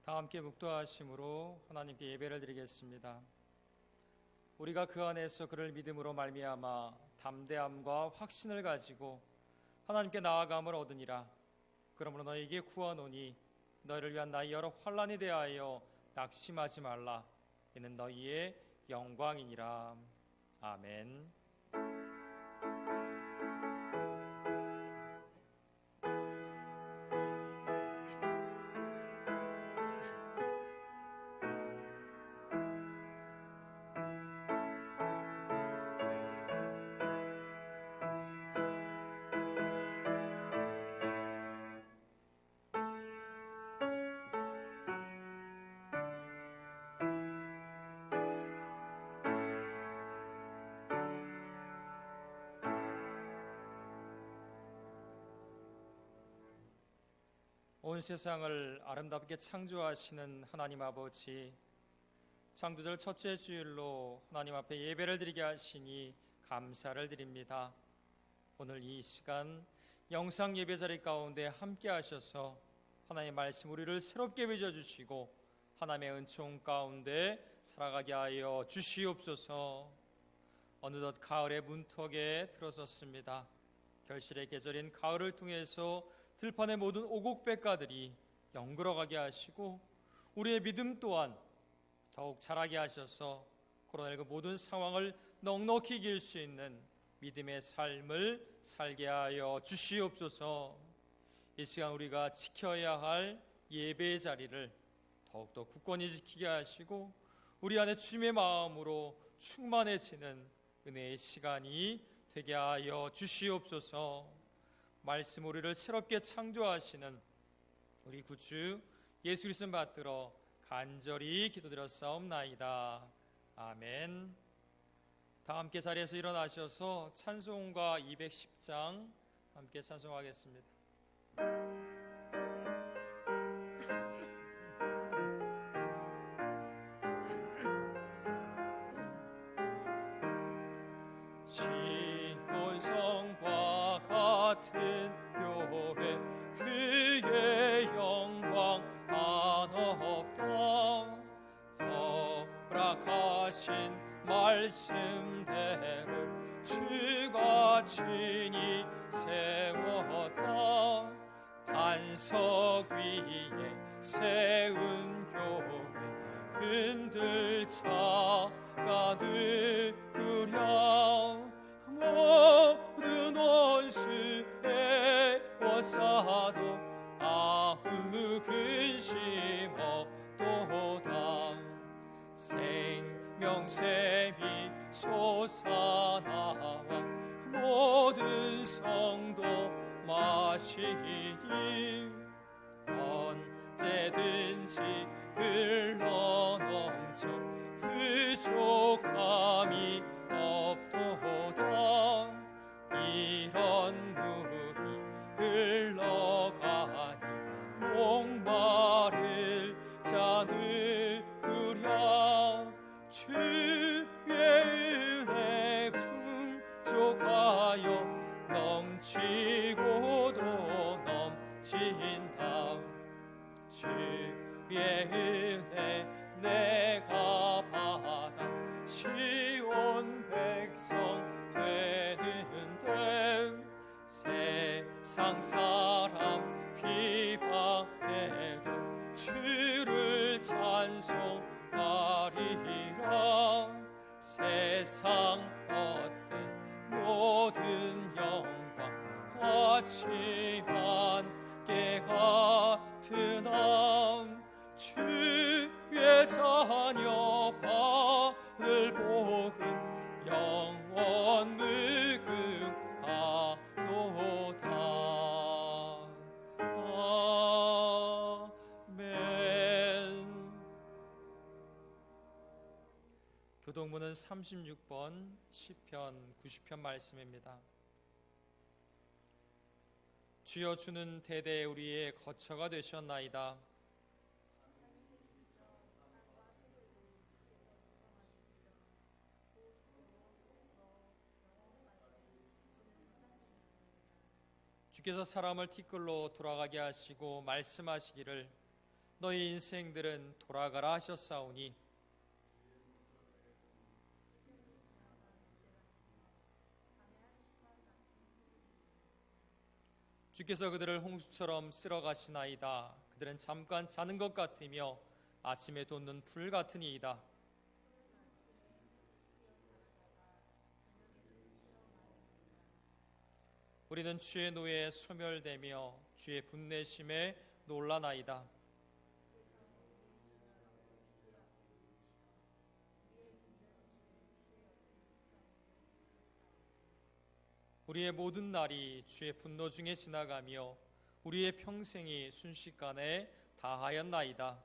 다 함께 묵도하심으로 하나님께 예배를 드리겠습니다. 우리가 그 안에서 그를 믿음으로 말미암아 담대함과 확신을 가지고 하나님께 나아감을 얻으니라. 그러므로 너희에게 구하노니 너희를 위한 나의 여러 환난에 대하여 낙심하지 말라. 이는 너희의 영광이니라. 아멘. 온 세상을 아름답게 창조하시는 하나님 아버지, 창조절 첫째 주일로 하나님 앞에 예배를 드리게 하시니 감사를 드립니다. 오늘 이 시간 영상 예배 자리 가운데 함께 하셔서 하나님의 말씀 우리를 새롭게 빚어주시고 하나님의 은총 가운데 살아가게 하여 주시옵소서. 어느덧 가을의 문턱에 들어섰습니다. 결실의 계절인 가을을 통해서 들판의 모든 오곡백과들이 영글어가게 하시고 우리의 믿음 또한 더욱 자라게 하셔서 코로나19 모든 상황을 넉넉히 이길 수 있는 믿음의 삶을 살게 하여 주시옵소서. 이 시간 우리가 지켜야 할 예배의 자리를 더욱더 굳건히 지키게 하시고 우리 안에 주님의 마음으로 충만해지는 은혜의 시간이 되게 하여 주시옵소서. 말씀 우리를 새롭게 창조하시는 우리 구주 예수 그리스도 받들어 간절히 기도드렸사옵나이다. 아멘. 다 함께 자리에서 일어나셔서 찬송가 210장 함께 찬송하겠습니다. 시온성과 같은 교회 그의 영광 한없다. 허락하신 말씀대로 주가 친히 세웠다. 반석 위에 세운 교회 흔들 자가 누구랴. 모든 원수의 워사도 아무 근심 없도다. 생명샘이 솟아나와 모든 성도 마시니 언제든지 흘러넘쳐 부족함이 없도다. 이런 물이 흘러가니 목마를 자 누구랴. 주의 은혜 풍족하여 넘치고도 넘친다. 주의 은혜 내가 받아 시온 백성 되는데 세상 사람 비방해도 주를 찬송하리라. 세상 어떤 모든 영광 하지만 깨 같으나 주의 자녀 받을 복은 영원 무궁하도다. 아멘. 교동문은 36번 시편 90편 말씀입니다. 주여 주는 대대 우리의 거처가 되셨나이다. 주께서 사람을 티끌로 돌아가게 하시고 말씀하시기를 너희 인생들은 돌아가라 하셨사오니 주께서 그들을 홍수처럼 쓸어 가시나이다. 그들은 잠깐 자는 것 같으며 아침에 돋는 불 같으니이다. 우리는 주의 노예에 소멸되며 주의 분내심에 놀라나이다. 우리의 모든 날이 주의 분노 중에 지나가며 우리의 평생이 순식간에 다하였나이다.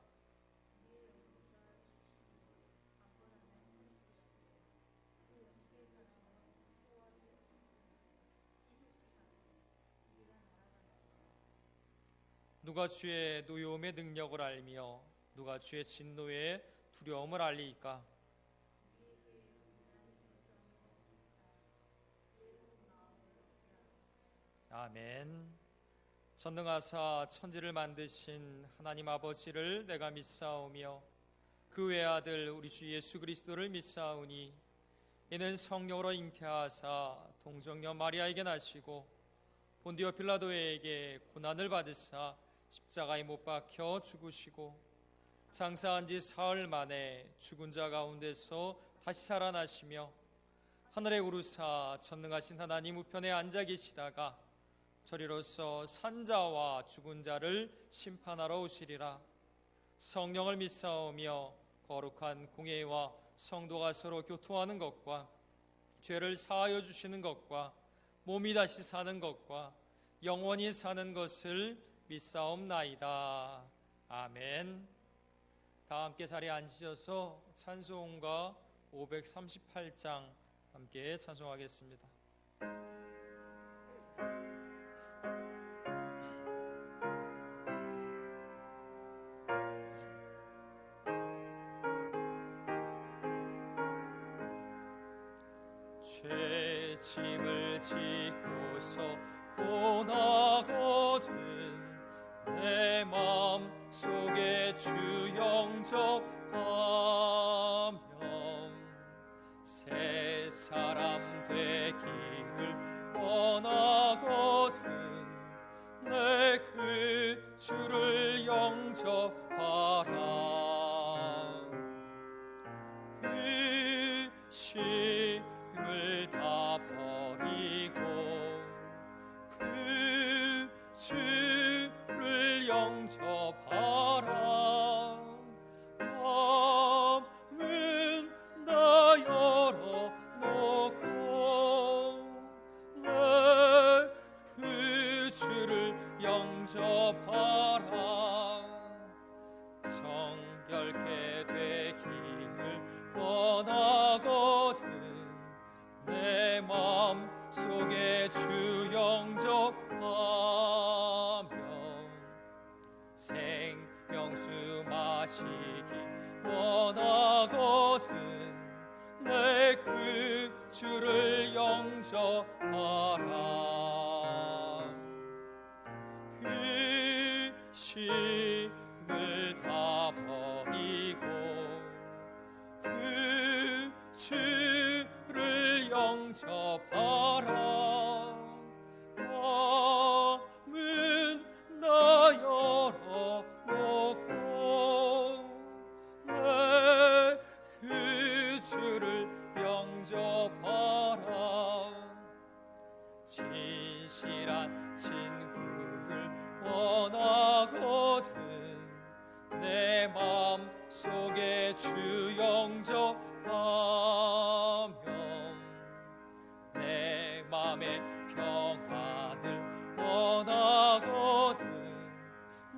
누가 주의 노여움의 능력을 알며 누가 주의 진노의 두려움을 알리이까? 아멘. 전능하사 천지를 만드신 하나님 아버지를 내가 믿사오며 그 외아들 우리 주 예수 그리스도를 믿사오니 이는 성령으로 잉태하사 동정녀 마리아에게 나시고 본디오 빌라도에게 고난을 받으사 십자가에 못 박혀 죽으시고 장사한 지 사흘 만에 죽은 자 가운데서 다시 살아나시며 하늘에 오르사 전능하신 하나님 우편에 앉아 계시다가 저리로서 산자와 죽은 자를 심판하러 오시리라. 성령을 믿사오며 거룩한 공예와 성도가 서로 교통하는 것과 죄를 사하여 주시는 것과 몸이 다시 사는 것과 영원히 사는 것을 믿사옵나이다. 아멘. 다 함께 자리에 앉으셔서 찬송가 538장 함께 찬송하겠습니다. 죄짐을 지고서 고나거든 내 마음 속에 주 영접하면 새 사람 되기를 원하거든 내 그 주를 영접하라. 의심을 다 버리고 그 주를 영접하라. 마음은 다 열어놓고 내 그 주를 영접하라. 정결케 되기를 원하거든 내 마음 속에 주 영접하며 생명수 마시기 원하거든 내 그 주를 영접하라. 의심을 다 버리고 그 주를 영접하라. 마음은 다 열어놓고 내 그 주를 영접하라. 진실한 친구를 원하거든 내 마음 속에 주 영접하며 내 맘의 평안을 원하거든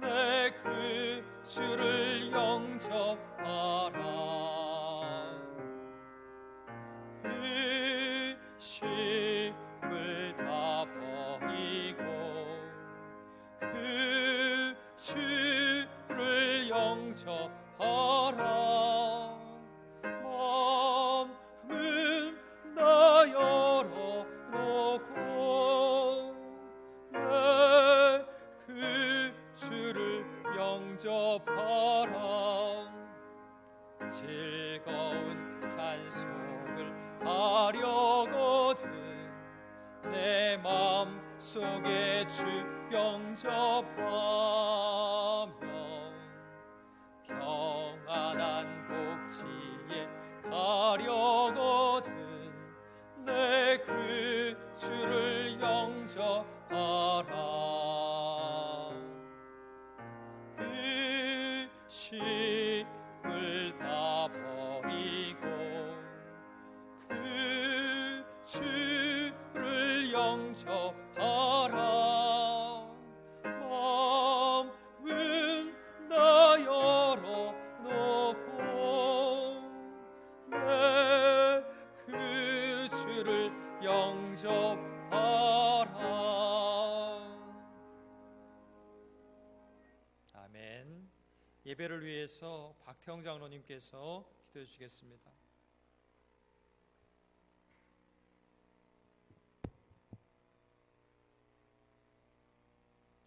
내 그 주를 영접하라. 의심을 다 버리고 그 주를 영접하라. 마음은 다 열어놓고 내 그 주를 영접하라. 즐거운 찬송을 하려거든 내 마음 속에 주 영접하며 평안한 복지에 가려거든 내 그 주를 영접하라. 의심을 다 버리고 그 주를 영접하라. 마음은 다 열어놓고 내 그 주를 영접하라. 아멘. 예배를 위해서 박태영 장로님께서 기도해 주시겠습니다.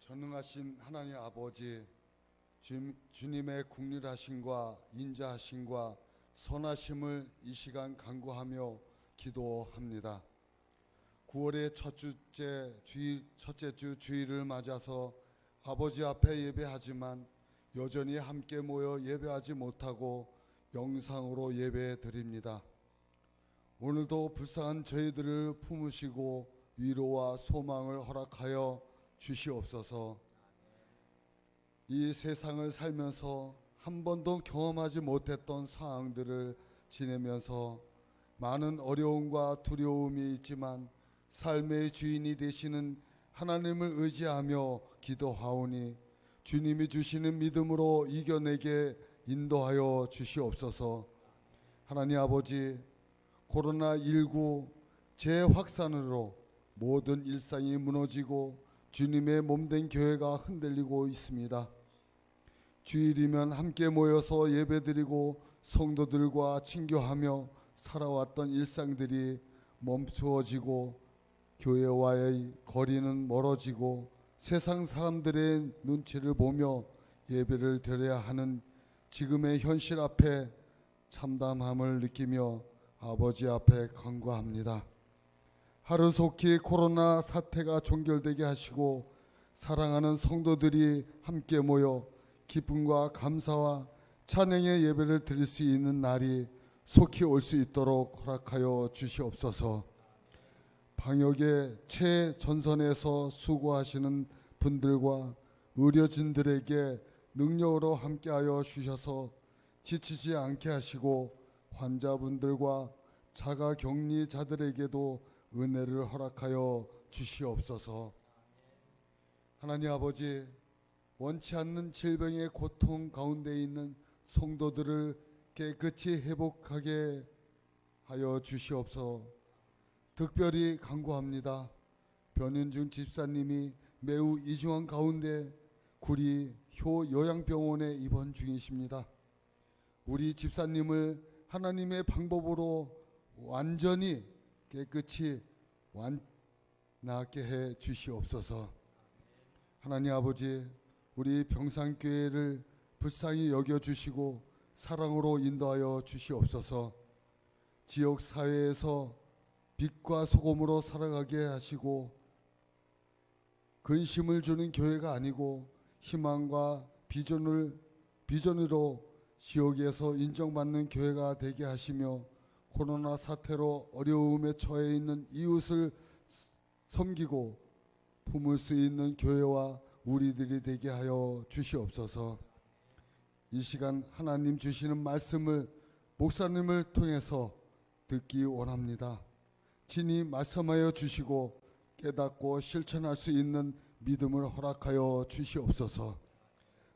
전능하신 하나님 아버지, 주님의 국률하심과 인자하심과 선하심을 이 시간 간구하며 기도합니다. 9월의 첫째 주 주일을 맞아서 아버지 앞에 예배하지만 여전히 함께 모여 예배하지 못하고 영상으로 예배 드립니다. 오늘도 불쌍한 저희들을 품으시고 위로와 소망을 허락하여 주시옵소서. 이 세상을 살면서 한 번도 경험하지 못했던 상황들을 지내면서 많은 어려움과 두려움이 있지만 삶의 주인이 되시는 하나님을 의지하며 기도하오니 주님이 주시는 믿음으로 이겨내게 인도하여 주시옵소서. 하나님 아버지, 코로나19 재확산으로 모든 일상이 무너지고 주님의 몸된 교회가 흔들리고 있습니다. 주일이면 함께 모여서 예배드리고 성도들과 친교하며 살아왔던 일상들이 멈추어지고 교회와의 거리는 멀어지고 세상 사람들의 눈치를 보며 예배를 드려야 하는 지금의 현실 앞에 참담함을 느끼며 아버지 앞에 간구합니다. 하루속히 코로나 사태가 종결되게 하시고 사랑하는 성도들이 함께 모여 기쁨과 감사와 찬양의 예배를 드릴 수 있는 날이 속히 올 수 있도록 허락하여 주시옵소서. 방역의 최전선에서 수고하시는 분들과 의료진들에게 능력으로 함께하여 주셔서 지치지 않게 하시고 환자분들과 자가격리자들에게도 은혜를 허락하여 주시옵소서. 하나님 아버지, 원치 않는 질병의 고통 가운데 있는 성도들을 깨끗이 회복하게 하여 주시옵소서. 특별히 간구합니다. 변윤중 집사님이 매우 이중한 가운데 구리 효 요양병원에 입원 중이십니다. 우리 집사님을 하나님의 방법으로 완전히 깨끗이 낫게 해 주시옵소서. 하나님 아버지, 우리 병산교회를 불쌍히 여겨주시고 사랑으로 인도하여 주시옵소서. 지역사회에서 빛과 소금으로 살아가게 하시고 근심을 주는 교회가 아니고 희망과 비전으로 지역에서 인정받는 교회가 되게 하시며 코로나 사태로 어려움에 처해 있는 이웃을 섬기고 품을 수 있는 교회와 우리들이 되게 하여 주시옵소서. 이 시간 하나님 주시는 말씀을 목사님을 통해서 듣기 원합니다. 친히 말씀하여 주시고 깨닫고 실천할 수 있는 믿음을 허락하여 주시옵소서.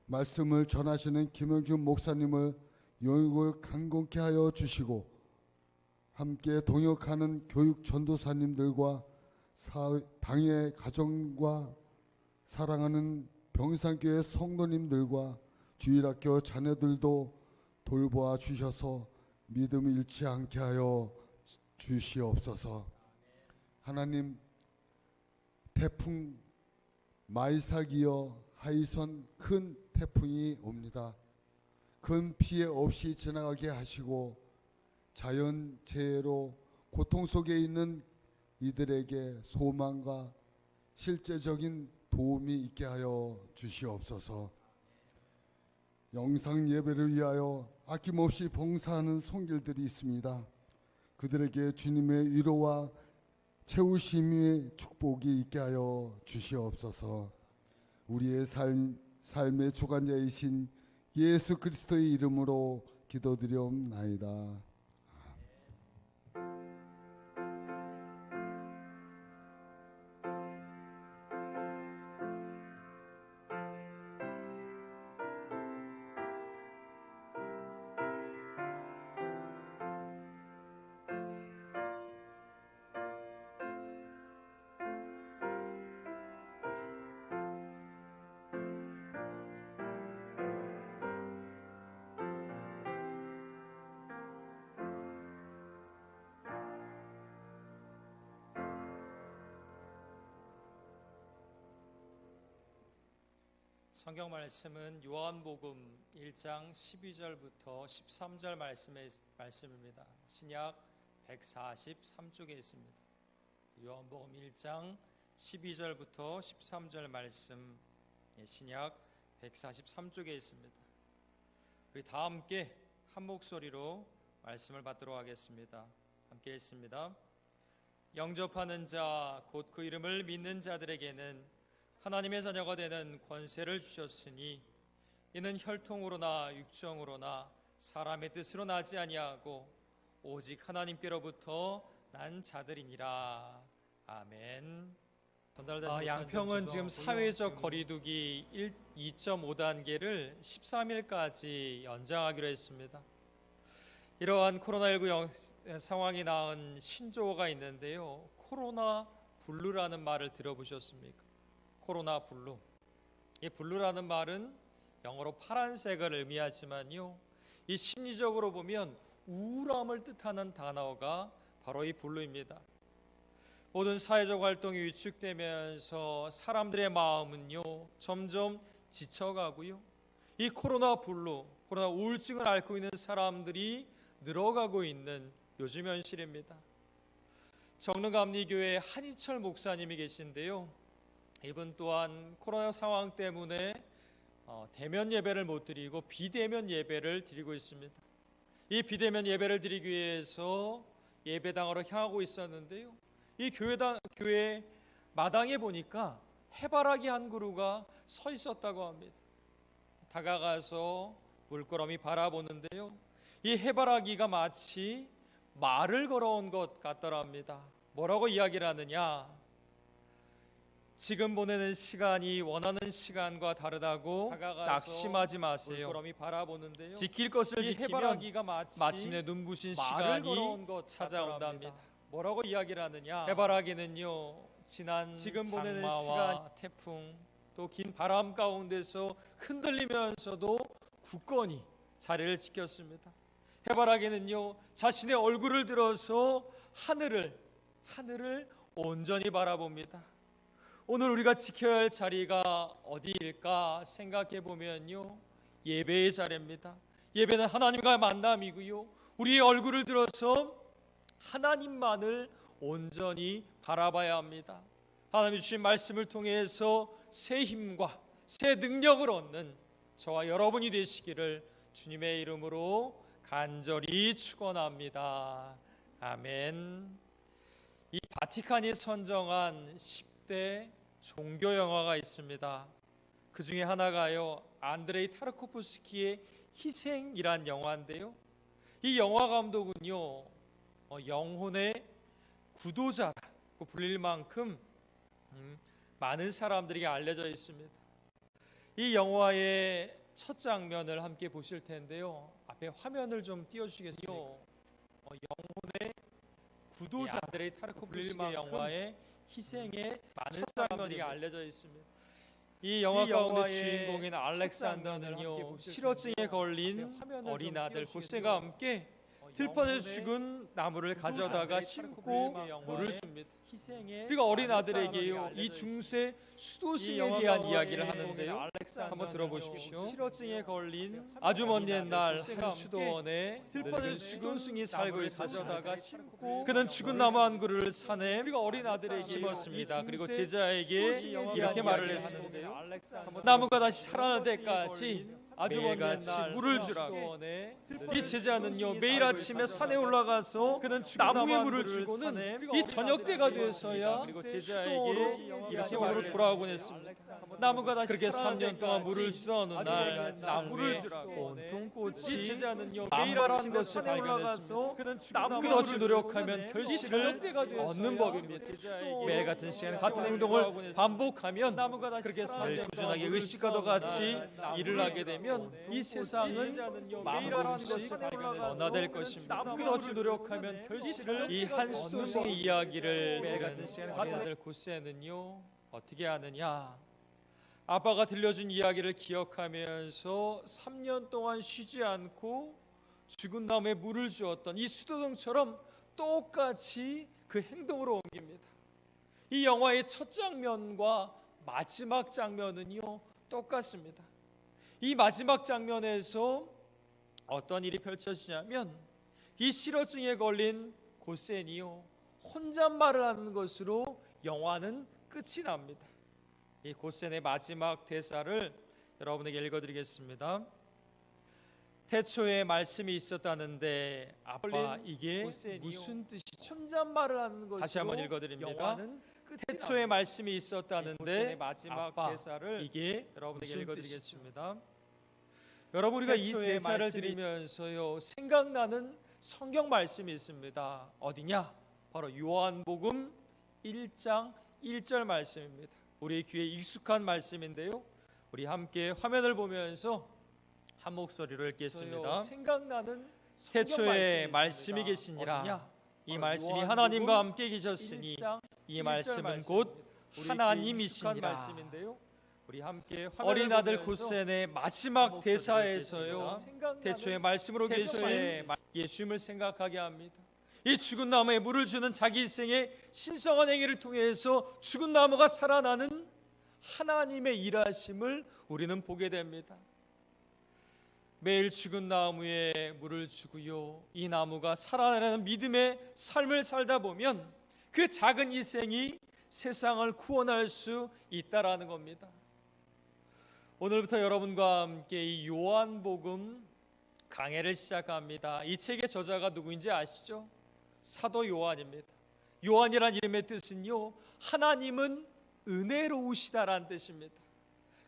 말씀을 전하시는 김영준 목사님을 영육을 강건케 하여 주시고 함께 동역하는 교육 전도사님들과 당의 가정과 사랑하는 병산교회 성도님들과 주일학교 자녀들도 돌보아 주셔서 믿음을 잃지 않게 하여 주시옵소서. 하나님, 태풍 마이삭이여 하이선 큰 태풍이 옵니다. 큰 피해 없이 지나가게 하시고 자연 재해로 고통 속에 있는 이들에게 소망과 실제적인 도움이 있게 하여 주시옵소서. 영상 예배를 위하여 아낌없이 봉사하는 손길들이 있습니다. 그들에게 주님의 위로와 채우심의 축복이 있게 하여 주시옵소서. 우리의 삶의 주관자이신 예수 그리스도의 이름으로 기도드리옵나이다. 성경 말씀은 요한복음 1장 12절부터 13절 말씀입니다. 신약 143쪽에 있습니다. 요한복음 1장 12절부터 13절 말씀, 신약 143쪽에 있습니다. 우리 다 함께 한 목소리로 말씀을 받도록 하겠습니다. 함께 읽습니다. 영접하는 자 곧 그 이름을 믿는 자들에게는 하나님의 자녀가 되는 권세를 주셨으니 이는 혈통으로나 육정으로나 사람의 뜻으로 나지 아니하고 오직 하나님께로부터 난 자들이니라. 아멘. 양평은 지금 사회적 거리두기 2.5단계를 13일까지 연장하기로 했습니다. 이러한 코로나19 상황이 낳은 신조어가 있는데요. 코로나 블루라는 말을 들어보셨습니까? 코로나 블루. 이 블루라는 말은 영어로 파란색을 의미하지만요, 이 심리적으로 보면 우울함을 뜻하는 단어가 바로 이 블루입니다. 모든 사회적 활동이 위축되면서 사람들의 마음은요 점점 지쳐가고요, 이 코로나 블루, 코로나 우울증을 앓고 있는 사람들이 늘어가고 있는 요즘 현실입니다. 정릉감리교회 한희철 목사님이 계신데요, 이분 또한 코로나 상황 때문에 대면 예배를 못 드리고 비대면 예배를 드리고 있습니다. 이 비대면 예배를 드리기 위해서 예배당으로 향하고 있었는데요, 이 교회 마당에 보니까 해바라기 한 그루가 서 있었다고 합니다. 다가가서 물끄러미 바라보는데요, 이 해바라기가 마치 말을 걸어온 것 같더랍니다. 뭐라고 이야기를 하느냐? 지금 보내는 시간이 원하는 시간과 다르다고 낙심하지 마세요. 지킬 것을 지키면 마침내 눈부신 시간이 찾아온답니다. 뭐라고 이야기를 하느냐? 해바라기는요, 지난 장마와 태풍 또 긴 바람 가운데서 흔들리면서도 굳건히 자리를 지켰습니다. 해바라기는요, 자신의 얼굴을 들어서 하늘을 온전히 바라봅니다. 오늘 우리가 지켜야 할 자리가 어디일까 생각해 보면요, 예배의 자리입니다. 예배는 하나님과의 만남이고요, 우리의 얼굴을 들어서 하나님만을 온전히 바라봐야 합니다. 하나님이 주신 말씀을 통해서 새 힘과 새 능력을 얻는 저와 여러분이 되시기를 주님의 이름으로 간절히 축원합니다. 아멘. 이 바티칸이 선정한 10대 종교 영화가 있습니다. 그 중에 하나가요, 안드레이 타르코프스키의 희생이란 영화인데요, 이 영화 감독은요, 영혼의 구도자라고 불릴 만큼 많은 사람들에게 알려져 있습니다. 이 영화의 첫 장면을 함께 보실 텐데요, 앞에 화면을 좀 띄워주시겠습니까? 영혼의 구도자, 안드레이 타르코프스키의 영화의 희생의 첫 장면이 알려져 있습니다. 이 영화 가운데 주인공인 알렉산더는요, 실어증에 걸린 어린 아들 호세가 함께 들판에서 죽은 나무를 가져다가 심고 물을 줍니다. 그리고 어린 아들에게요, 이 중세 수도승에 대한 이야기를 하는데요. 한번 들어보십시오. 실어증에 걸린 아주 먼 옛날 한 수도원에 늙은 수도승이 살고 있었습니다. 그는 죽은 나무 한 그루를 산에 심었습니다. 그리고 제자에게 이렇게 말을 했습니다. 나무가 다시 살아날 때까지 매일같이 물을 주라고. 이 제자는요, 매일 아침에 산에 올라가서 나무에 물을 주고는 이 저녁 때가 돼서야 수도로 돌아오곤 했습니다. 나무가 다시 그렇게 3년 동안 물을 주던 어느 날 나무에 온통 꽃이 만발한 것을 발견했습니다. 끝없이 노력하면 결실을 얻는 법입니다. 매일 같은 시간에 같은 행동을 반복하면 그렇게 늘 꾸준하게 의식과도 같이 일을 하게 되면 이 세상은 조금씩 변화될 것입니다. 끝없이 노력하면 결실을 이 한 수도승의 이야기를 들은 어린아들 고세는요, 어떻게 하느냐? 아빠가 들려준 이야기를 기억하면서 3년 동안 쉬지 않고 죽은 나무에 물을 주었던 이 수도승처럼 똑같이 그 행동으로 옮깁니다. 이 영화의 첫 장면과 마지막 장면은요, 똑같습니다. 이 마지막 장면에서 어떤 일이 펼쳐지냐면 이 실어증에 걸린 고센이요, 혼잣말을 하는 것으로 영화는 끝이 납니다. 이 고센의 마지막 대사를 여러분에게 읽어드리겠습니다. 태초에 말씀이 있었다는데 아빠, 이게 무슨 뜻이죠? 혼잣말을 하는 것으로 다시 한번 읽어드립니다. 태초에 말씀이 있었다는데 아빠, 이게 여러분에게 읽어드리겠습니다. 여러분, 우리가 이 대사를 들으면서요, 생각나는 성경 말씀이 있습니다. 어디냐? 바로 요한복음 1장 1절 말씀입니다. 우리 귀에 익숙한 말씀인데요, 우리 함께 화면을 보면서 한 목소리로 읽겠습니다. 생각나는 태초에 말씀이 계시니라. 이 말씀이 하나님과 함께 계셨으니 이 말씀은 곧 하나님이시니라. 우리 함께 어린 아들 고센의 마지막 대사에서요, 태초에 말씀으로 계신 예수님을 생각하게 합니다. 이 죽은 나무에 물을 주는 자기 일생의 신성한 행위를 통해서 죽은 나무가 살아나는 하나님의 일하심을 우리는 보게 됩니다. 매일 죽은 나무에 물을 주고요, 이 나무가 살아나는 믿음의 삶을 살다 보면 그 작은 희생이 세상을 구원할 수 있다라는 겁니다. 오늘부터 여러분과 함께 이 요한복음 강해를 시작합니다. 이 책의 저자가 누구인지 아시죠? 사도 요한입니다. 요한이란 이름의 뜻은요, 하나님은 은혜로우시다라는 뜻입니다.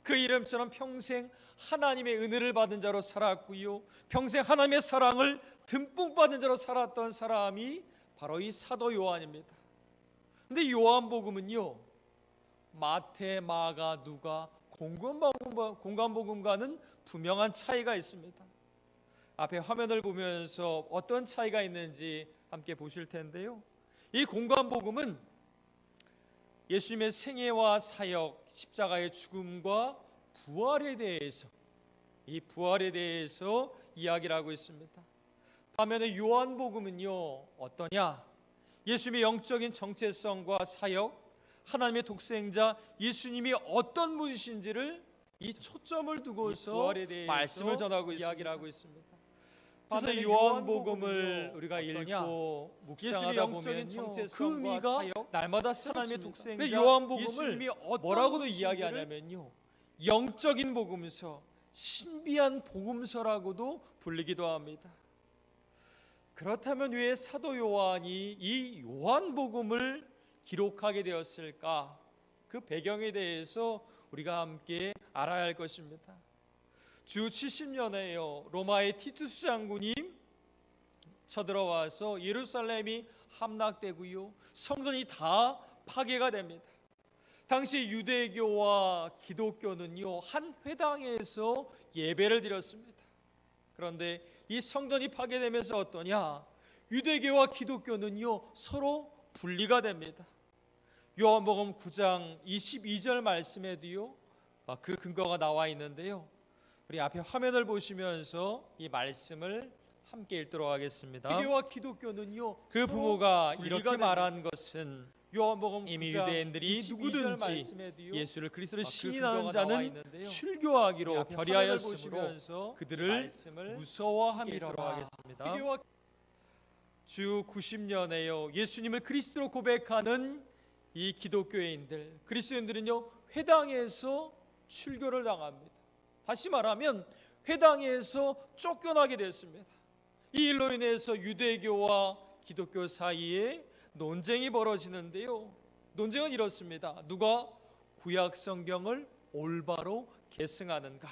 그 이름처럼 평생 하나님의 은혜를 받은 자로 살았고요, 평생 하나님의 사랑을 듬뿍 받은 자로 살았던 사람이 바로 이 사도 요한입니다. 근데 요한복음은요, 마태, 마가, 누가, 공관복음과는 분명한 차이가 있습니다. 앞에 화면을 보면서 어떤 차이가 있는지 함께 보실 텐데요, 이 공관복음은 예수님의 생애와 사역, 십자가의 죽음과 부활에 대해서, 이 부활에 대해서 이야기를 하고 있습니다. 반면에 요한복음은요, 어떠냐? 예수님의 영적인 정체성과 사역, 하나님의 독생자 예수님이 어떤 분이신지를 이 초점을 두고서 말씀을 전하고 이야기를 하고 있습니다. 그래서 요한복음을 우리가 읽고 묵상하다 보면요, 그 의미가 날마다 새롭습니다. 근데 요한복음을 뭐라고도 이야기하냐면요, 영적인 복음서, 신비한 복음서라고도 불리기도 합니다. 그렇다면 왜 사도 요한이 이 요한복음을 기록하게 되었을까? 그 배경에 대해서 우리가 함께 알아야 할 것입니다. 주 70년에요, 로마의 티투스 장군이 쳐들어와서 예루살렘이 함락되고요, 성전이 다 파괴가 됩니다. 당시 유대교와 기독교는요, 한 회당에서 예배를 드렸습니다. 그런데 이 성전이 파괴되면서 어떠냐? 유대교와 기독교는요, 서로 분리가 됩니다. 요한복음 9장 22절 말씀에도요, 그 근거가 나와 있는데요, 우리 앞에 화면을 보시면서 이 말씀을 함께 읽도록 하겠습니다. 세계와 기독교는요. 그 서로 부모가 분리가 이렇게 됩니다. 말한 것은 요한복음 이미 9장 유대인들이 22절 누구든지 말씀에도요. 예수를 그리스도로 그 시인하는 근거가 나와 자는 있는데요. 출교하기로 앞에 화면을 결의하였으므로 보시면서 그들을 말씀을 함께 무서워함이로라. 읽도록 하겠습니다. 세계와 주 90년에요 예수님을 그리스도로 고백하는 이 기독교인들 그리스도인들은요 회당에서 출교를 당합니다. 다시 말하면 회당에서 쫓겨나게 됐습니다. 이 일로 인해서 유대교와 기독교 사이에 논쟁이 벌어지는데요. 논쟁은 이렇습니다. 누가 구약 성경을 올바로 계승하는가?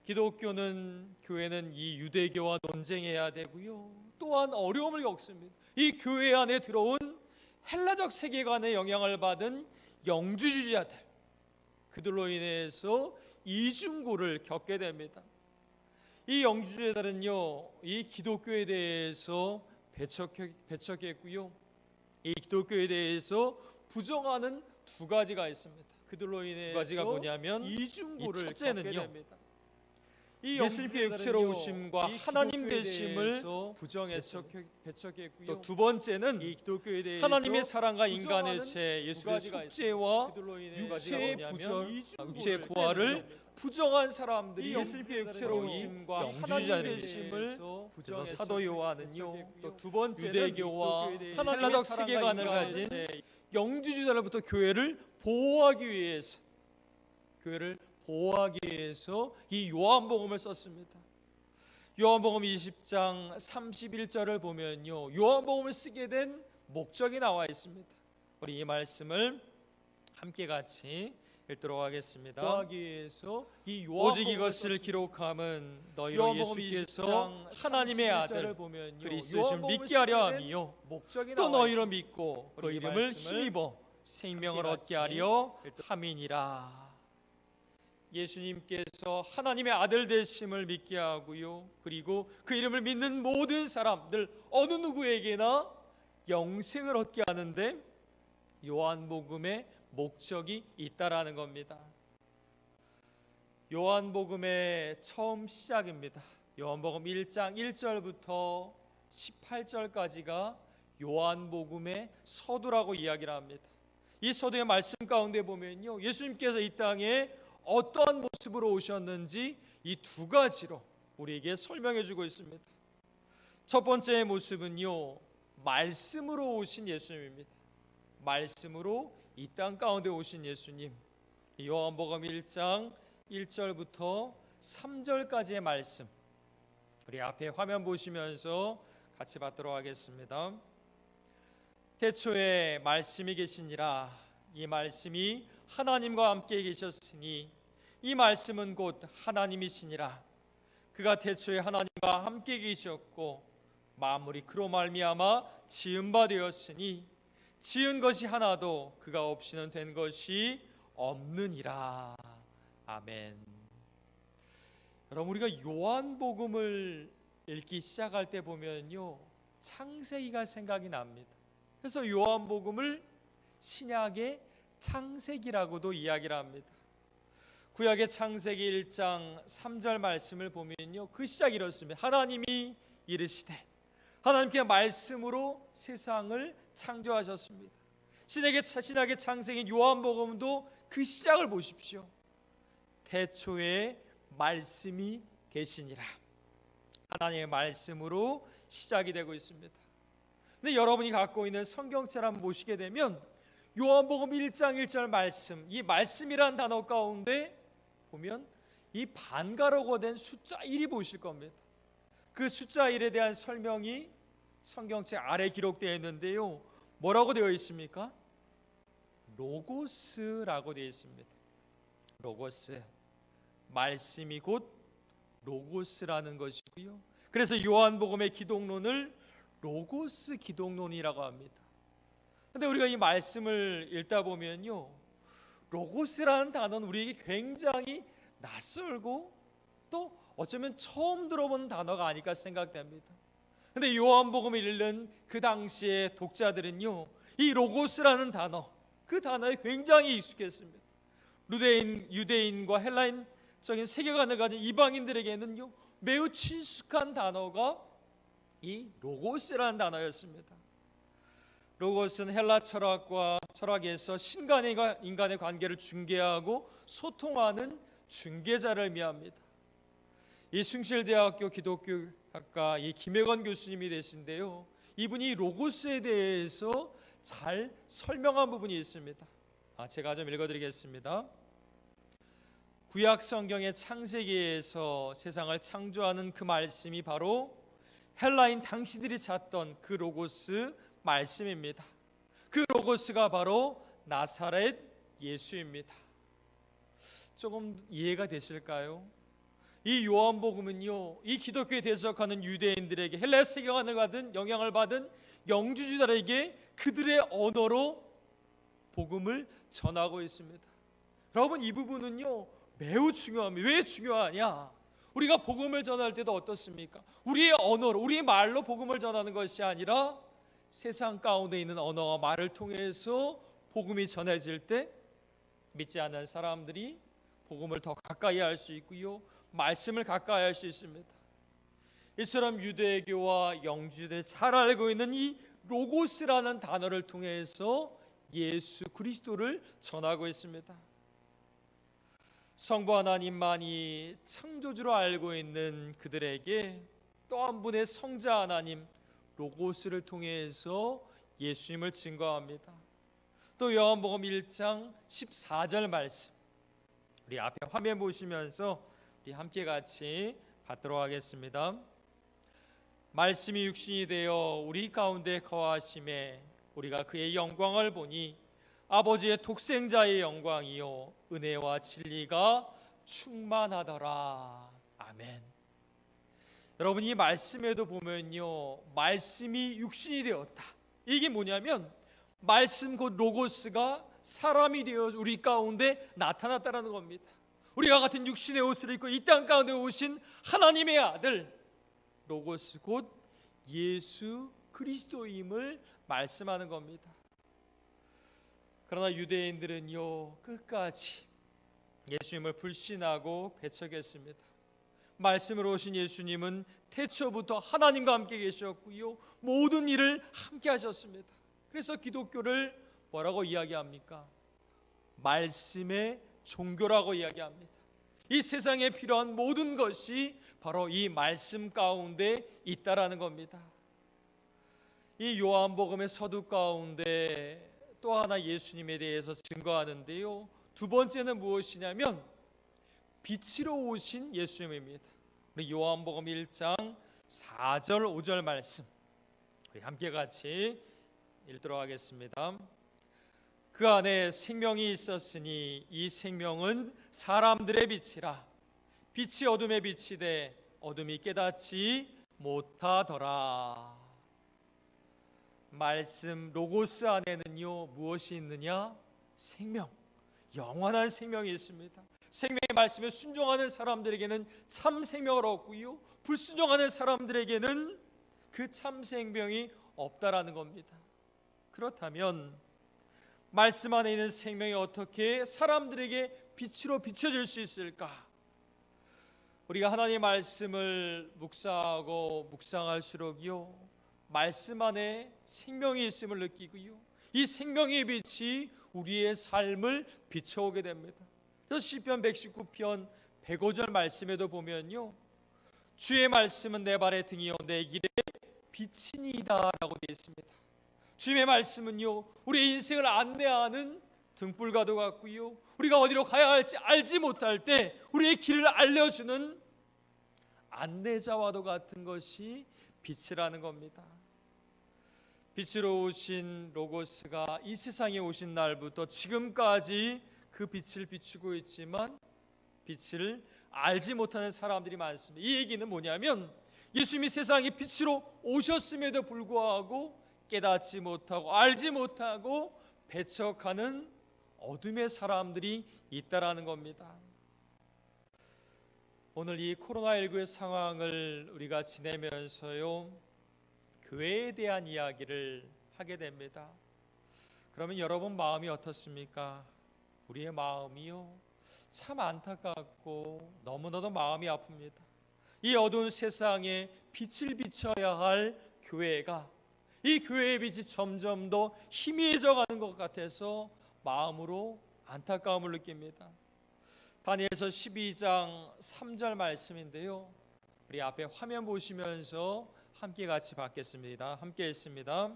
기독교는 교회는 이 유대교와 논쟁해야 되고요. 또한 어려움을 겪습니다. 이 교회 안에 들어온 헬라적 세계관의 영향을 받은 영주주의자들 그들로 인해서 이중고를 겪게 됩니다. 이 영주주의자들은요 이 기독교에 대해서 배척했고요 이 기독교에 대해서 부정하는 두 가지가 있습니다. 그들로 인해서 두 가지가 뭐냐면 이중고를 이 겪게 첫째는요. 됩니다. 이 예수님께 육체로 오심과 이 하나님 기독교에 되심을 대해서 부정했습니다. 배척했고요. 또 두 번째는 이 기독교에 대해서 하나님의 사랑과 부정하는 인간의 죄 두 예수의 가지가 속죄와 그들로 인해 육체의 뭐냐면 부절, 이중고를 육체의 겪게 부활을 됩니다. 부정한 사람들이 이 예수님께 육체로 영주주의자들은요, 오심과 하나님 영주주의자들에 되심을 대해서 부정해서 부정했습니다. 사도 요한은요 배척했고요. 또 두 번째는 유대교와 기독교에 대해 하나님의 헬라적 사랑과 세계관을 인간의 가진 죄, 영주주의자로부터 교회를 보호하기 위해서 이 요한복음을 썼습니다. 요한복음 20장 31절을 보면요 요한복음을 쓰게 된 목적이 나와 있습니다. 우리 이 말씀을 함께 같이 읽도록 하겠습니다. 보호하기 위해서 이 오직 요한복음을 이것을 썼습니다. 기록함은 너희로 요한복음 예수께서 20장 하나님의 31절을 아들 보면요. 그리스도를 요한복음을 믿게 하려 쓰게 된 함이요 목적이 또 나와 너희로 있습니다. 믿고 그 우리 이 이름을 말씀을 힘입어 생명을 함께 얻게 같이 하려 함이니라. 예수님께서 하나님의 아들 되심을 믿게 하고요 그리고 그 이름을 믿는 모든 사람들 어느 누구에게나 영생을 얻게 하는데 요한복음의 목적이 있다라는 겁니다. 요한복음의 처음 시작입니다. 요한복음 1장 1절부터 18절까지가 요한복음의 서두라고 이야기를 합니다. 이 서두의 말씀 가운데 보면요 예수님께서 이 땅에 어떠한 모습으로 오셨는지 이 두 가지로 우리에게 설명해 주고 있습니다. 첫 번째 모습은요 말씀으로 오신 예수님입니다. 말씀으로 이 땅 가운데 오신 예수님. 요한복음 1장 1절부터 3절까지의 말씀 우리 앞에 화면 보시면서 같이 받도록 하겠습니다. 태초에 말씀이 계시니라. 이 말씀이 하나님과 함께 계셨으니 이 말씀은 곧 하나님이시니라. 그가 태초에 하나님과 함께 계셨고 만물이 그로 말미암아 지은 바 되었으니 지은 것이 하나도 그가 없이는 된 것이 없느니라. 아멘. 여러분 우리가 요한복음을 읽기 시작할 때 보면요 창세기가 생각이 납니다. 그래서 요한복음을 신약의 창세기라고도 이야기를 합니다. 구약의 창세기 1장 3절 말씀을 보면요 그 시작이 이렇습니다. 하나님이 이르시되 하나님께 말씀으로 세상을 창조하셨습니다. 신약의 창세기 요한복음도 그 시작을 보십시오. 태초에 말씀이 계시니라. 하나님의 말씀으로 시작이 되고 있습니다. 근데 여러분이 갖고 있는 성경책을 한번 보시게 되면 요한복음 1장 1절 말씀, 이 말씀이란 단어 가운데 보면 이 반가로가 된 숫자 1이 보이실 겁니다. 그 숫자 1에 대한 설명이 성경책 아래 기록되어 있는데요. 뭐라고 되어 있습니까? 로고스라고 되어 있습니다. 로고스. 말씀이 곧 로고스라는 것이고요. 그래서 요한복음의 기독론을 로고스 기독론이라고 합니다. 근데 우리가 이 말씀을 읽다 보면요. 로고스라는 단어는 우리에게 굉장히 낯설고 또 어쩌면 처음 들어본 단어가 아닐까 생각됩니다. 근데 요한복음을 읽는 그 당시의 독자들은요. 이 로고스라는 단어, 그 단어에 굉장히 익숙했습니다. 유대인과 헬라인적인 세계관을 가진 이방인들에게는요. 매우 친숙한 단어가 이 로고스라는 단어였습니다. 로고스는 헬라 철학에서 신간과 인간의 관계를 중개하고 소통하는 중개자를 의미합니다. 이 숭실대학교 기독교학과 이 김혜건 교수님이 되신데요, 이분이 로고스에 대해서 잘 설명한 부분이 있습니다. 제가 좀 읽어드리겠습니다. 구약 성경의 창세기에서 세상을 창조하는 그 말씀이 바로 헬라인 당신들이 찾던 그 로고스 말씀입니다. 그 로고스가 바로 나사렛 예수입니다. 조금 이해가 되실까요? 이 요한복음은요, 이 기독교에 대적하는 유대인들에게, 헬라 세계관을 받은 영향을 받은 영주주들에게 그들의 언어로 복음을 전하고 있습니다. 여러분, 이 부분은요 매우 중요합니다. 왜 중요하냐? 우리가 복음을 전할 때도 어떻습니까? 우리의 언어로, 우리의 말로 복음을 전하는 것이 아니라 세상 가운데 있는 언어와 말을 통해서 복음이 전해질 때 믿지 않는 사람들이 복음을 더 가까이 할 수 있고요, 말씀을 가까이 할 수 있습니다. 이처럼 유대교와 영주들이 잘 알고 있는 이 로고스라는 단어를 통해서 예수 그리스도를 전하고 있습니다. 성부 하나님만이 창조주로 알고 있는 그들에게 또 한 분의 성자 하나님 로고스를 통해서 예수님을 증거합니다. 또 요한복음 1장 14절 말씀, 우리 앞에 화면 보시면서 우리 함께 같이 받도록 하겠습니다. 말씀이 육신이 되어 우리 가운데 거하심에 우리가 그의 영광을 보니 아버지의 독생자의 영광이요 은혜와 진리가 충만하더라. 아멘. 여러분, 이 말씀에도 보면요, 말씀이 육신이 되었다. 이게 뭐냐면 말씀 곧 로고스가 사람이 되어 우리 가운데 나타났다라는 겁니다. 우리가 같은 육신의 옷을 입고 이 땅 가운데 오신 하나님의 아들 로고스 곧 예수 그리스도임을 말씀하는 겁니다. 그러나 유대인들은요 끝까지 예수님을 불신하고 배척했습니다. 말씀으로 오신 예수님은 태초부터 하나님과 함께 계셨고요, 모든 일을 함께 하셨습니다. 그래서 기독교를 뭐라고 이야기합니까? 말씀의 종교라고 이야기합니다. 이 세상에 필요한 모든 것이 바로 이 말씀 가운데 있다라는 겁니다. 이 요한복음의 서두 가운데 또 하나 예수님에 대해서 증거하는데요, 두 번째는 무엇이냐면 빛으로 오신 예수님입니다. 우리 요한복음 1장 4절 5절 말씀 우리 함께 같이 읽도록 하겠습니다. 그 안에 생명이 있었으니 이 생명은 사람들의 빛이라. 빛이 어둠에 비치되 어둠이 깨닫지 못하더라. 말씀 로고스 안에는요 무엇이 있느냐? 생명, 영원한 생명이 있습니다. 생명의 말씀에 순종하는 사람들에게는 참 생명을 얻고요, 불순종하는 사람들에게는 그 참 생명이 없다라는 겁니다. 그렇다면 말씀 안에 있는 생명이 어떻게 사람들에게 빛으로 비춰질 수 있을까? 우리가 하나님의 말씀을 묵상하고 묵상할수록요 말씀 안에 생명이 있음을 느끼고요, 이 생명의 빛이 우리의 삶을 비춰오게 됩니다. 그래서 시편 119편 105절 말씀에도 보면요, 주의 말씀은 내 발의 등이요 내 길의 빛이니이다 라고 되어 있습니다. 주님의 말씀은요 우리의 인생을 안내하는 등불과도 같고요, 우리가 어디로 가야 할지 알지 못할 때 우리의 길을 알려주는 안내자와도 같은 것이 빛이라는 겁니다. 빛으로 오신 로고스가 이 세상에 오신 날부터 지금까지 그 빛을 비추고 있지만 빛을 알지 못하는 사람들이 많습니다. 이 얘기는 뭐냐면 예수님이 세상에 빛으로 오셨음에도 불구하고 깨닫지 못하고 알지 못하고 배척하는 어둠의 사람들이 있다라는 겁니다. 오늘 이 코로나19의 상황을 우리가 지내면서요 교회에 대한 이야기를 하게 됩니다. 그러면 여러분 마음이 어떻습니까? 우리의 마음이요 참 안타깝고 너무나도 마음이 아픕니다. 이 어두운 세상에 빛을 비춰야 할 교회가, 이 교회의 빛이 점점 더 희미해져 가는 것 같아서 마음으로 안타까움을 느낍니다. 다니엘서 12장 3절 말씀인데요, 우리 앞에 화면 보시면서 함께 같이 받겠습니다. 함께 읽습니다.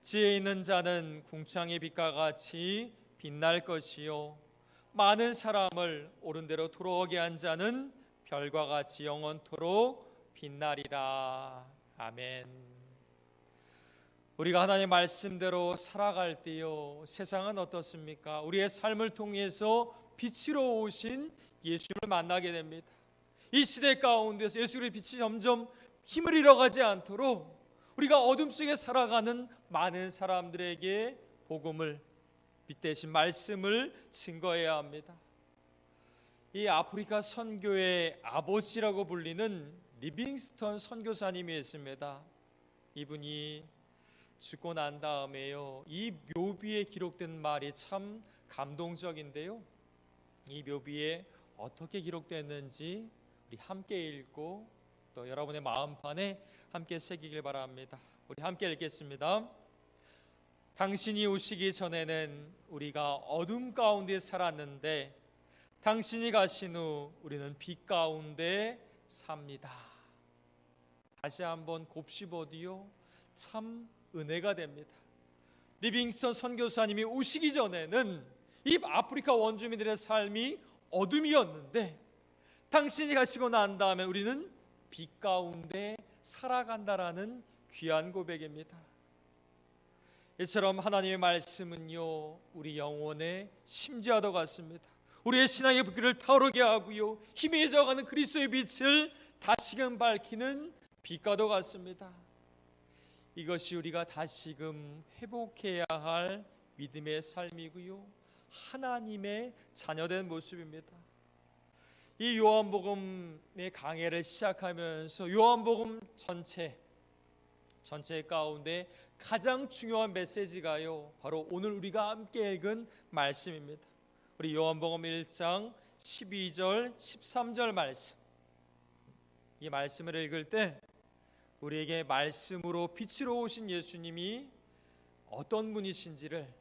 지혜 있는 자는 궁창의 빛과 같이 빛날 것이요, 많은 사람을 옳은 대로 돌아오게 한 자는 별과 같이 영원토록 빛나리라. 아멘. 우리가 하나님의 말씀대로 살아갈 때요, 세상은 어떻습니까? 우리의 삶을 통해서 빛으로 오신 예수를 만나게 됩니다. 이 시대 가운데서 예수 그리스도의 빛이 점점 힘을 잃어가지 않도록 우리가 어둠 속에 살아가는 많은 사람들에게 복음을, 빛 대신 말씀을 증거해야 합니다. 이 아프리카 선교의 아버지라고 불리는 리빙스턴 선교사님이 있습니다. 이분이 죽고 난 다음에요, 이 묘비에 기록된 말이 참 감동적인데요, 이 묘비에 어떻게 기록됐는지 우리 함께 읽고 또 여러분의 마음판에 함께 새기길 바랍니다. 우리 함께 읽겠습니다. 당신이 오시기 전에는 우리가 어둠 가운데 살았는데 당신이 가신 후 우리는 빛 가운데 삽니다. 다시 한번 곱씹어도요, 참 은혜가 됩니다. 리빙스턴 선교사님이 오시기 전에는 이 아프리카 원주민들의 삶이 어둠이었는데 당신이 가시고 난 다음에 우리는 빛 가운데 살아간다라는 귀한 고백입니다. 이처럼 하나님의 말씀은요, 우리 영혼의 심지와도 같습니다. 우리의 신앙의 불길을 타오르게 하고요, 희미해져가는 그리스도의 빛을 다시금 밝히는 빛과도 같습니다. 이것이 우리가 다시금 회복해야 할 믿음의 삶이고요, 하나님의 자녀된 모습입니다. 이 요한복음의 강해를 시작하면서 요한복음 전체 가운데 가장 중요한 메시지가요, 바로 오늘 우리가 함께 읽은 말씀입니다. 우리 요한복음 1장 12절 13절 말씀, 이 말씀을 읽을 때 우리에게 말씀으로 빛으로 오신 예수님이 어떤 분이신지를,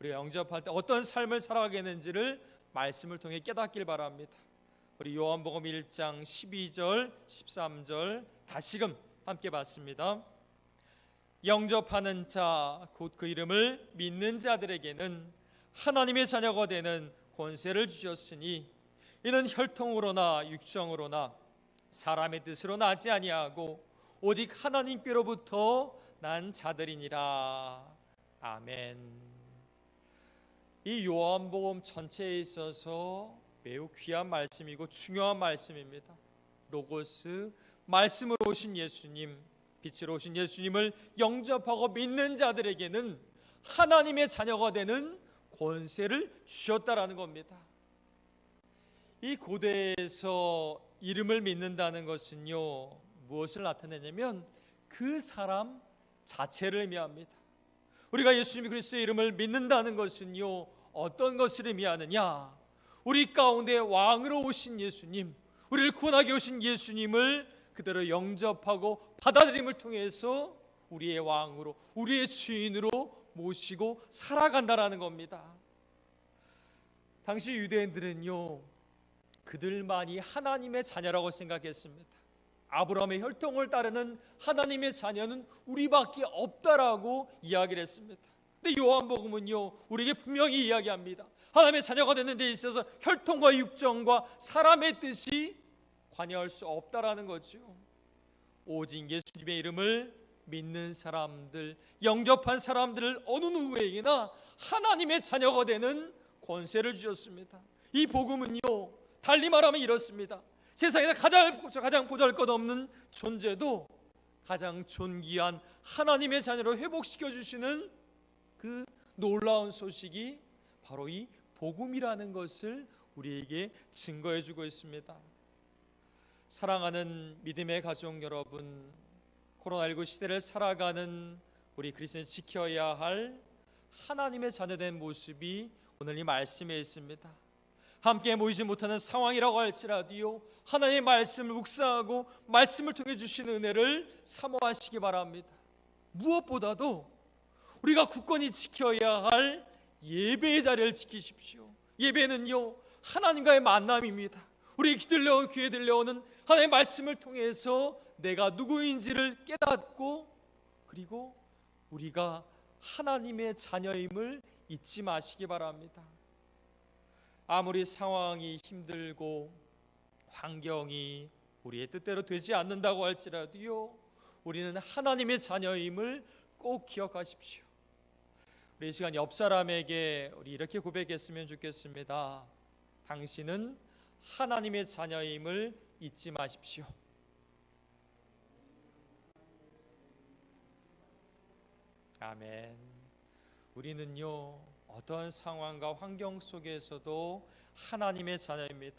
우리가 영접할 때 어떤 삶을 살아가겠는지를 말씀을 통해 깨닫길 바랍니다. 우리 요한복음 1장 12절 13절 다시금 함께 봤습니다. 영접하는 자, 곧 그 이름을 믿는 자들에게는 하나님의 자녀가 되는 권세를 주셨으니 이는 혈통으로나 육정으로나 사람의 뜻으로 나지 아니하고 오직 하나님께로부터 난 자들이니라. 아멘. 이 요한복음 전체에 있어서 매우 귀한 말씀이고 중요한 말씀입니다. 로고스, 말씀으로 오신 예수님, 빛으로 오신 예수님을 영접하고 믿는 자들에게는 하나님의 자녀가 되는 권세를 주셨다라는 겁니다. 이 고대에서 이름을 믿는다는 것은요, 무엇을 나타내냐면 그 사람 자체를 의미합니다. 우리가 예수님 그리스도의 이름을 믿는다는 것은요, 어떤 것을 의미하느냐? 우리 가운데 왕으로 오신 예수님, 우리를 구원하게 오신 예수님을 그대로 영접하고 받아들임을 통해서 우리의 왕으로, 우리의 주인으로 모시고 살아간다라는 겁니다. 당시 유대인들은요, 그들만이 하나님의 자녀라고 생각했습니다. 아브라함의 혈통을 따르는 하나님의 자녀는 우리밖에 없다라고 이야기를 했습니다. 근데 요한복음은요, 우리에게 분명히 이야기합니다. 하나님의 자녀가 되는 데 있어서 혈통과 육정과 사람의 뜻이 관여할 수 없다라는 거죠. 오직 예수님의 이름을 믿는 사람들, 영접한 사람들을 어느 누구에게나 하나님의 자녀가 되는 권세를 주셨습니다. 이 복음은요, 달리 말하면 이렇습니다. 세상에서 가장 보잘것없는 존재도 가장 존귀한 하나님의 자녀로 회복시켜 주시는 그 놀라운 소식이 바로 이 복음이라는 것을 우리에게 증거해 주고 있습니다. 사랑하는 믿음의 가족 여러분, 코로나19 시대를 살아가는 우리 그리스도인이 지켜야 할 하나님의 자녀된 모습이 오늘 이 말씀에 있습니다. 함께 모이지 못하는 상황이라고 할지라도요, 하나님의 말씀을 묵상하고 말씀을 통해 주시는 은혜를 사모하시기 바랍니다. 무엇보다도 우리가 굳건히 지켜야 할 예배의 자리를 지키십시오. 예배는요, 하나님과의 만남입니다. 우리 귀에 들려오는 하나님의 말씀을 통해서 내가 누구인지를 깨닫고, 그리고 우리가 하나님의 자녀임을 잊지 마시기 바랍니다. 아무리 상황이 힘들고 환경이 우리의 뜻대로 되지 않는다고 할지라도요, 우리는 하나님의 자녀임을 꼭 기억하십시오. 우리 이 시간 옆 사람에게 우리 이렇게 고백했으면 좋겠습니다. 당신은 하나님의 자녀임을 잊지 마십시오. 아멘. 우리는요, 어떤 상황과 환경 속에서도 하나님의 자녀입니다.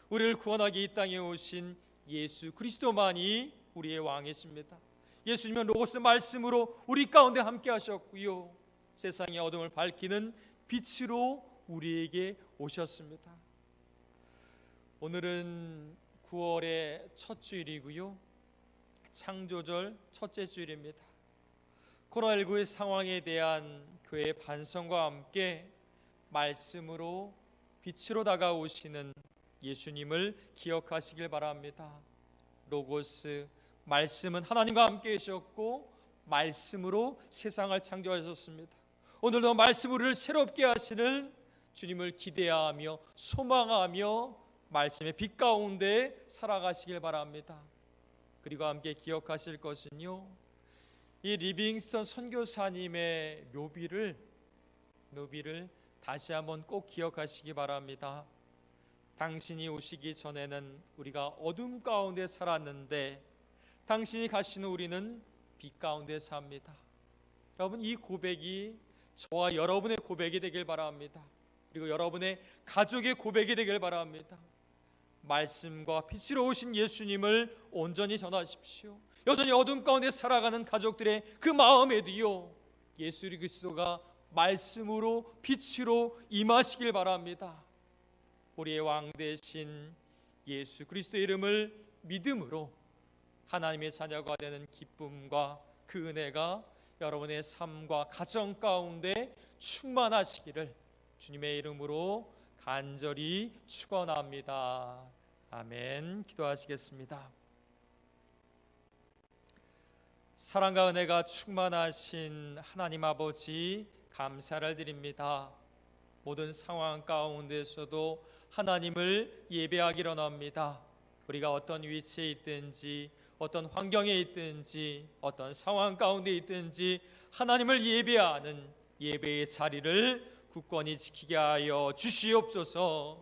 우리를 구원하기 이 땅에 오신 예수 그리스도만이 우리의 왕이십니다. 예수님은 로고스 말씀으로 우리 가운데 함께 하셨고요, 세상의 어둠을 밝히는 빛으로 우리에게 오셨습니다. 오늘은 9월의 첫 주일이고요, 창조절 첫째 주일입니다. 코로나19의 상황에 대한 교회의 반성과 함께 말씀으로 빛으로 다가오시는 예수님을 기억하시길 바랍니다. 로고스, 말씀은 하나님과 함께 계셨고 말씀으로 세상을 창조하셨습니다. 오늘도 말씀 우리를 새롭게 하시는 주님을 기대하며 소망하며 말씀의 빛 가운데 살아가시길 바랍니다. 그리고 함께 기억하실 것은요, 이 리빙스턴 선교사님의 묘비를 다시 한번 꼭 기억하시기 바랍니다. 당신이 오시기 전에는 우리가 어둠 가운데 살았는데 당신이 가신 후 우리는 빛 가운데 삽니다. 여러분, 이 고백이 저와 여러분의 고백이 되길 바랍니다. 그리고 여러분의 가족의 고백이 되길 바랍니다. 말씀과 빛으로 오신 예수님을 온전히 전하십시오. 여전히 어둠 가운데 살아가는 가족들의 그 마음에도요, 예수 그리스도가 말씀으로 빛으로 임하시길 바랍니다. 우리의 왕 되신 예수 그리스도의 이름을 믿음으로 하나님의 자녀가 되는 기쁨과 그 은혜가 여러분의 삶과 가정 가운데 충만하시기를 주님의 이름으로 간절히 축원합니다. 아멘. 기도하시겠습니다. 사랑과 은혜가 충만하신 하나님 아버지, 감사를 드립니다. 모든 상황 가운데서도 하나님을 예배하기를 원합니다. 우리가 어떤 위치에 있든지 어떤 환경에 있든지 어떤 상황 가운데 있든지 하나님을 예배하는 예배의 자리를 굳건히 지키게 하여 주시옵소서.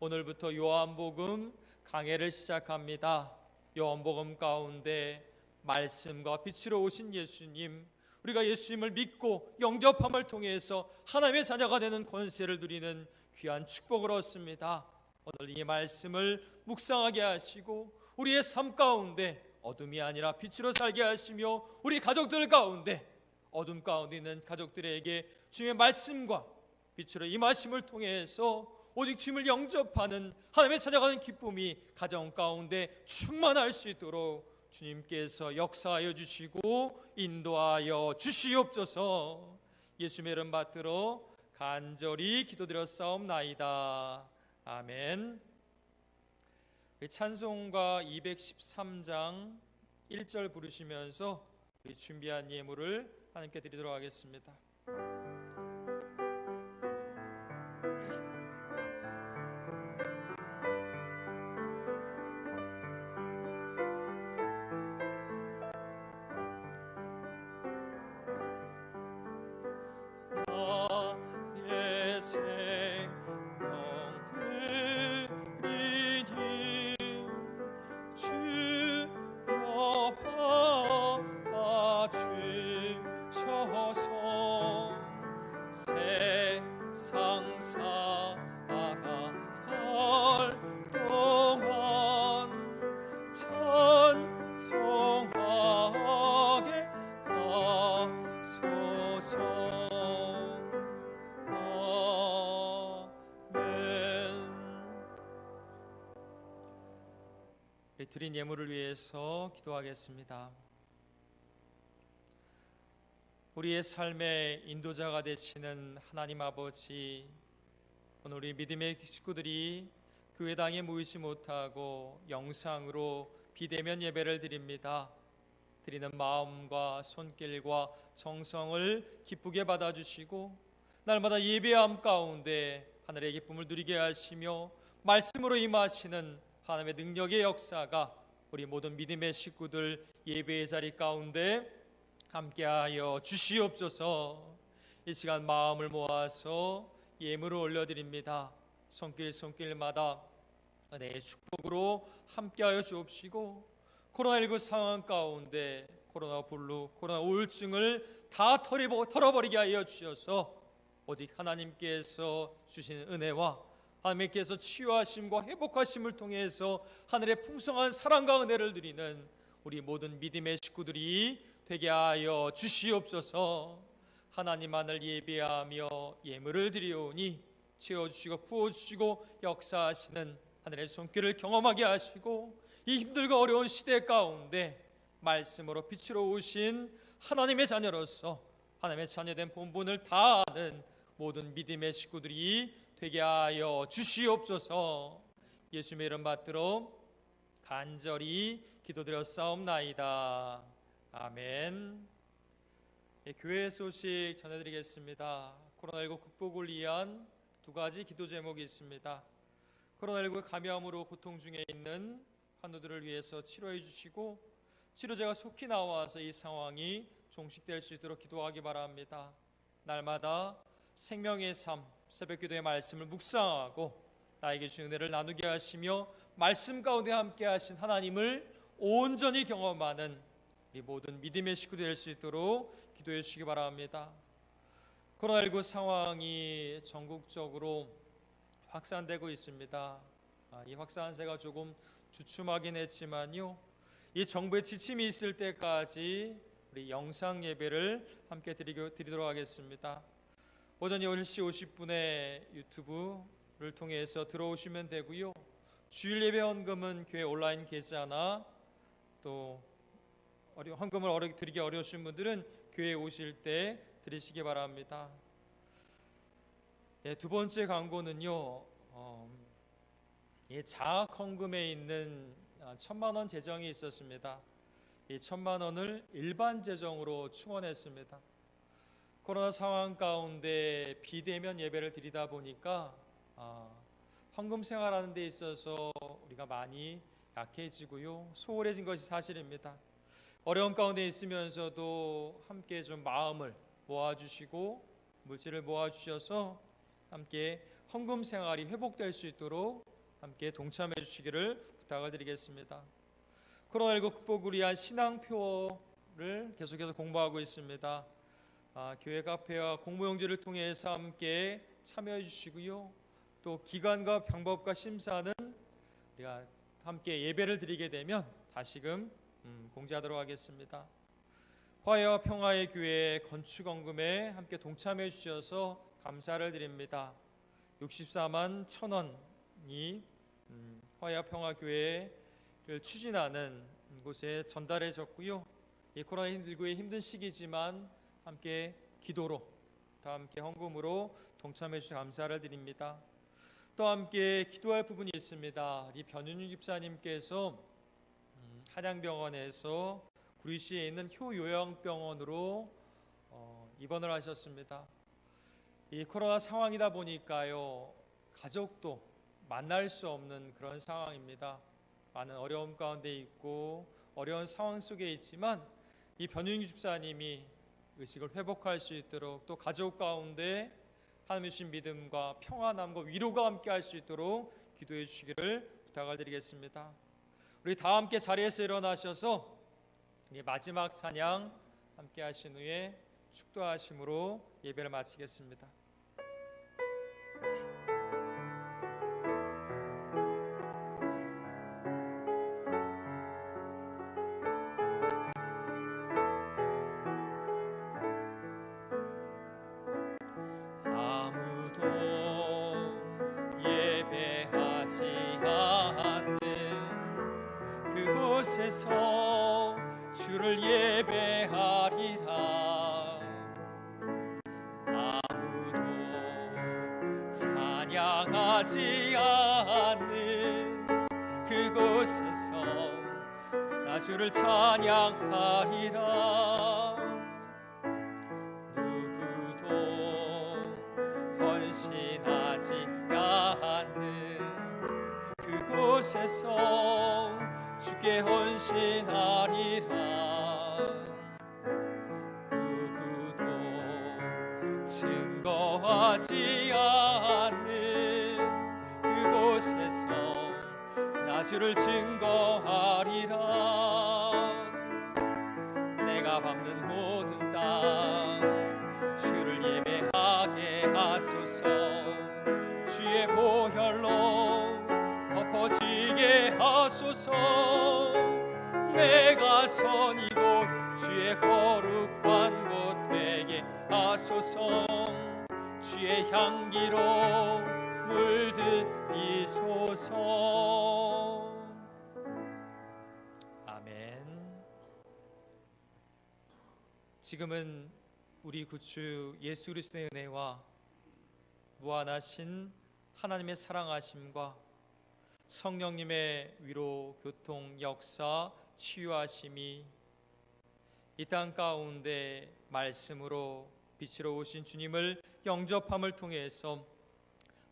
오늘부터 요한복음 강해를 시작합니다. 요한복음 가운데 말씀과 빛으로 오신 예수님, 우리가 예수님을 믿고 영접함을 통해서 하나님의 자녀가 되는 권세를 누리는 귀한 축복을 얻습니다. 오늘 이 말씀을 묵상하게 하시고 우리의 삶 가운데 어둠이 아니라 빛으로 살게 하시며 우리 가족들 가운데 어둠 가운데 있는 가족들에게 주님의 말씀과 빛으로 임하심을 통해서 오직 주님을 영접하는 하나님의 찾아가는 기쁨이 가정 가운데 충만할 수 있도록 주님께서 역사하여 주시고 인도하여 주시옵소서. 예수님의 이름 받들어 간절히 기도드렸사옵나이다. 아멘. 찬송가 213장 1절 부르시면서 준비한 예물을 하나님께 드리도록 하겠습니다. 나의 생명 드리니 주여 받아주셔서 드린 예물을 위해서 기도하겠습니다. 우리의 삶의 인도자가 되시는 하나님 아버지, 오늘 우리 믿음의 식구들이 교회당에 모이지 못하고 영상으로 비대면 예배를 드립니다. 드리는 마음과 손길과 정성을 기쁘게 받아주시고 날마다 예배함 가운데 하늘의 기쁨을 누리게 하시며 말씀으로 임하시는 하나님의 능력의 역사가 우리 모든 믿음의 식구들 예배의 자리 가운데 함께하여 주시옵소서. 이 시간 마음을 모아서 예물을 올려드립니다. 손길마다 은혜의 축복으로 함께하여 주옵시고 코로나19 상황 가운데 코로나 블루, 코로나 우울증을 다 털어버리게 하여 주셔서 오직 하나님께서 주시는 은혜와 하나님께서 치유하심과 회복하심을 통해서 하늘의 풍성한 사랑과 은혜를 누리는 우리 모든 믿음의 식구들이 되게 하여 주시옵소서. 하나님만을 예배하며 예물을 드리오니 채워주시고 부어주시고 역사하시는 하늘의 손길을 경험하게 하시고 이 힘들고 어려운 시대 가운데 말씀으로 빛으로 오신 하나님의 자녀로서 하나님의 자녀된 본분을 다하는 모든 믿음의 식구들이 되게 하여 주시옵소서. 예수님의 이름 받들어 간절히 기도드렸사옵나이다. 아멘. 교회 소식 전해드리겠습니다. 코로나19 극복을 위한 두 가지 기도 제목이 있습니다. 코로나19 감염으로 고통 중에 있는 환우들을 위해서 치료해 주시고 치료제가 속히 나와서 이 상황이 종식될 수 있도록 기도하기 바랍니다. 날마다 생명의 삶, 새벽기도의 말씀을 묵상하고 나에게 주신 은혜를 나누게 하시며 말씀 가운데 함께 하신 하나님을 온전히 경험하는 이 모든 믿음의 식구들 될 수 있도록 기도해 주시기 바랍니다. 코로나19 상황이 전국적으로 확산되고 있습니다. 이 확산세가 조금 주춤하긴 했지만요, 이 정부의 지침이 있을 때까지 우리 영상 예배를 함께 드리도록 하겠습니다. 오전 10시 50분에 유튜브를 통해서 들어오시면 되고요. 주일 예배 헌금은 교회 온라인 계좌나 또 헌금을 드리기 어려우신 분들은 교회에 오실 때 드리시기 바랍니다. 두 번째 광고는요, 자학 헌금에 있는 1,000만 원 재정이 있었습니다. 이 1,000만 원을 일반 재정으로 충원했습니다. 코로나 상황 가운데 비대면 예배를 드리다 보니까 헌금 생활하는 데 있어서 우리가 많이 약해지고요, 소홀해진 것이 사실입니다. 어려움 가운데 있으면서도 함께 좀 마음을 모아주시고 물질을 모아주셔서 함께 헌금 생활이 회복될 수 있도록 함께 동참해 주시기를 부탁을 드리겠습니다. 코로나19 극복을 위한 신앙표를 계속해서 공부하고 있습니다. 교회 카페와 공모용지를 통해서 함께 참여해 주시고요, 또 기간과 방법과 심사는 우리가 함께 예배를 드리게 되면 다시금 공지하도록 하겠습니다. 화해와 평화의 교회 건축헌금에 함께 동참해 주셔서 감사를 드립니다. 64만 1,000원이 화해와 평화 교회를 추진하는 곳에 전달해졌고요. 이 코로나19의 힘든 시기지만 함께 기도로 또 함께 헌금으로 동참해 주셔서 감사를 드립니다. 또 함께 기도할 부분이 있습니다. 우리 변윤희 집사님께서 한양병원에서 구리시에 있는 효요양병원으로 입원을 하셨습니다. 이 코로나 상황이다 보니까요, 가족도 만날 수 없는 그런 상황입니다. 많은 어려움 가운데 있고 어려운 상황 속에 있지만 이 변윤희 집사님이 의식을 회복할 수 있도록 또 가족 가운데 하나님 주신 믿음과 평안함과 위로가 함께 할 수 있도록 기도해 주시기를 부탁을 드리겠습니다. 우리 다 함께 자리에서 일어나셔서 마지막 찬양 함께 하신 후에 축도하심으로 예배를 마치겠습니다. 아무도 예배하지 않는 그 즐거워하지 않는 그곳에서 나 주를 찬양하리라. 누구도 헌신하지 않는 그곳에서 주께 헌신하리라. 누구도 증거하지 않는 그곳에서 나 주를 증거하리라. 내가 밟는 모든 땅 주를 예배하게 하소서. 주의 보혈로 덮어지게 하소서. 내가 선 이곳 주의 거룩한 곳 되게 하소서. 주의 향기로 물들이소서. 아멘. 지금은 우리 구주 예수 그리스도의 은혜와 무한하신 하나님의 사랑하심과 성령님의 위로, 교통, 역사, 치유하심이 이 땅 가운데 말씀으로 빛으로 오신 주님을 영접함을 통해서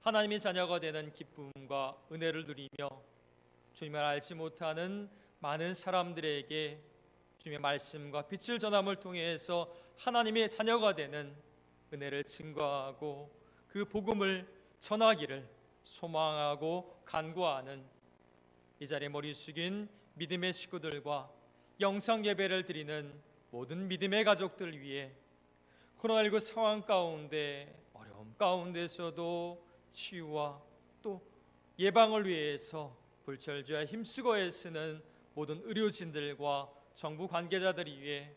하나님의 자녀가 되는 기쁨과 은혜를 누리며 주님을 알지 못하는 많은 사람들에게 주님의 말씀과 빛을 전함을 통해서 하나님의 자녀가 되는 은혜를 증거하고 그 복음을 전하기를 소망하고 간구하는 이 자리에 머리 숙인 믿음의 식구들과 영상 예배를 드리는 모든 믿음의 가족들 위해 코로나19 상황 가운데 어려움 가운데서도 치유와 또 예방을 위해서 불철주야 힘쓰고 애쓰는 모든 의료진들과 정부 관계자들이 위해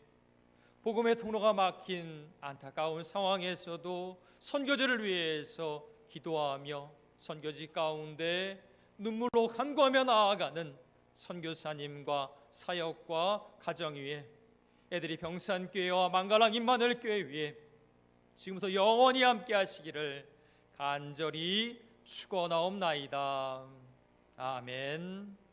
복음의 통로가 막힌 안타까운 상황에서도 선교지를 위해서 기도하며 선교지 가운데 눈물로 간구하며 나아가는 선교사님과 사역과 가정 위에 애들이 병산교회와 망가랑 임마누엘교회 위에 지금부터 영원히 함께 하시기를 간절히 축원하옵나이다. 아멘.